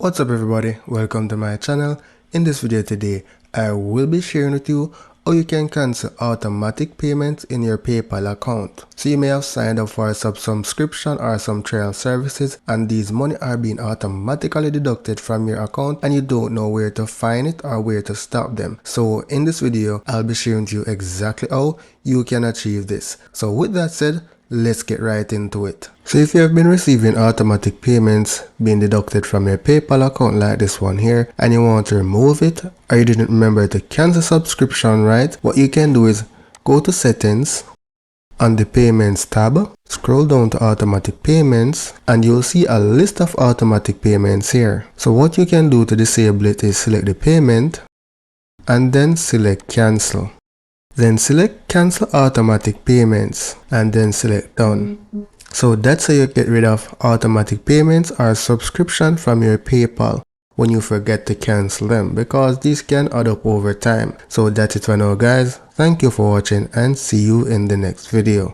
What's up everybody, welcome to my channel. In this video today, I will be sharing with you how you can cancel automatic payments in your PayPal account. So you may have signed up for some subscription or some trial services and these money are being automatically deducted from your account and you don't know where to find it or where to stop them. So in this video, I'll be sharing with you exactly how you can achieve this. So with that said, let's get right into it. So if you have been receiving automatic payments being deducted from your PayPal account like this one here and you want to remove it or you didn't remember to cancel subscription, right? What you can do is go to settings on the payments tab, scroll down to automatic payments and you'll see a list of automatic payments here. So what you can do to disable it is select the payment and then select cancel. Then select cancel automatic payments and then select done. So that's how you get rid of automatic payments or subscription from your PayPal when you forget to cancel them, because these can add up over time. So that's it for now guys. Thank you for watching and see you in the next video.